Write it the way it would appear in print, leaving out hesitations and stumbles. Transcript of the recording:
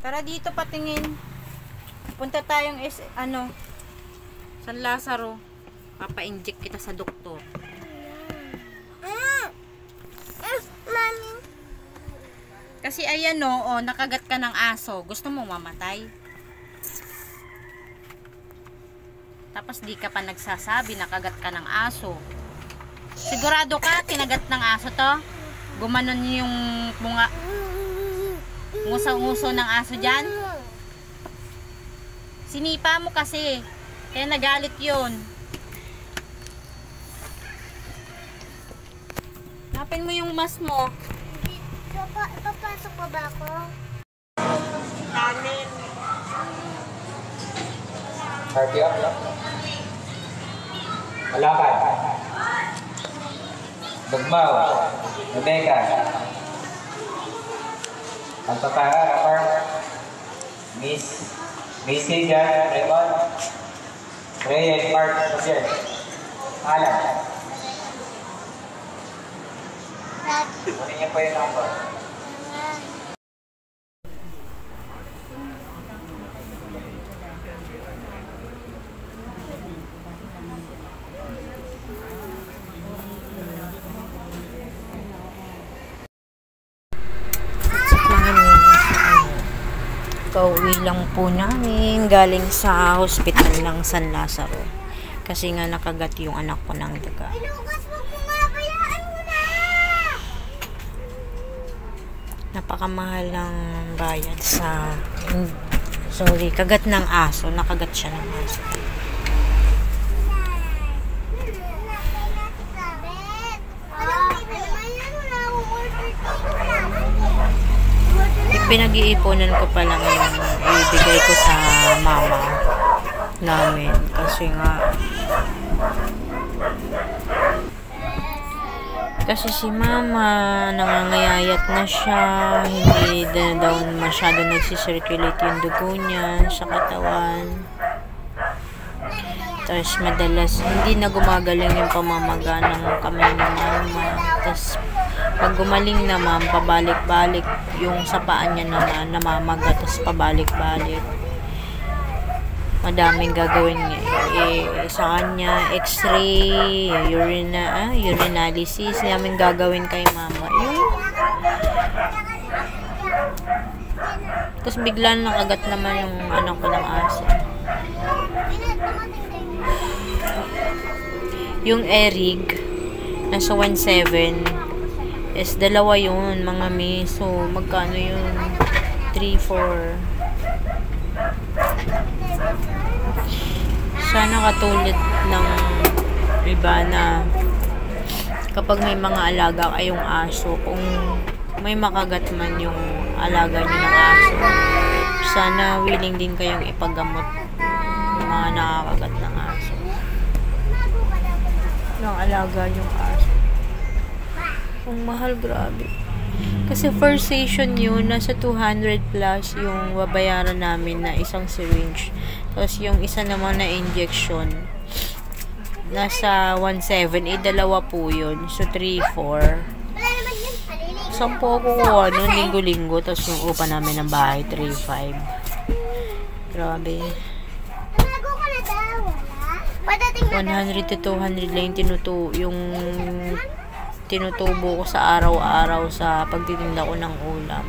Tara dito patingin. Punta tayong San Lazaro. Papa-inject kita sa doktor. Mami. Kasi ayan nakagat ka ng aso. Gusto mo mamatay? Tapos di ka pa nagsasabi nakagat ka ng aso. Sigurado ka kinagat ng aso to? Gumanon yung mga nguso-nguso ng aso dyan? Sinipa mo kasi. Kaya nagalit yun. Napin mo yung mask mo. Papasok pa ba ako? Kanin. Party up, no? Malakad. Dugmaw. Rebecca. Pagpapara, rapper. Miss Higa, Raymond. Reyes, Mark, Roger. Alan. Kunin niyo po yung number. Pauwi lang po namin galing sa hospital ng San Lazaro kasi nga nakagat yung anak ko ng daga. Napakamahal ng bayad sa kagat ng aso. Nakagat siya ng aso. Pinag-iipunan ko pa lang yung ibigay ko sa mama namin kasi si mama nangangayayat na siya, hindi na daw masyado nagsisirculate yung dugo niya sa katawan, tapos madalas hindi na gumagaling yung pamamaga ng kamay ni mama. Tapos pag gumaling naman, pabalik-balik yung sa paan niya na namamaga, tapos pabalik-balik. Madaming gagawin niya. Sa kanya, x-ray, urinalysis, namin gagawin kay mama. Tapos bigla nakagat naman yung anak ko ng aso. Yung Eric, nasa 1.7. is dalawa yun mga miso. Magkano yun? 3-4. Sana katulad ng iba na kapag may mga alaga kayong aso, kung may makagat man yung alaga nyo ng aso, sana willing din kayong ipagamot yung mga nakakagat ng aso, ng alaga yung aso. Ang mahal, grabe. Kasi first session yun, nasa 200 plus yung babayaran namin na isang syringe. Tapos yung isa naman na injection, nasa 1.7. Dalawa po yun. So, 3-4. 10 ako kuha nun, linggo-linggo. Tapos yung upa namin ng bahay, 3.5. Grabe. 100 to 200 lang yung tinutubo ko sa araw-araw sa pagtitinda ko ng ulam.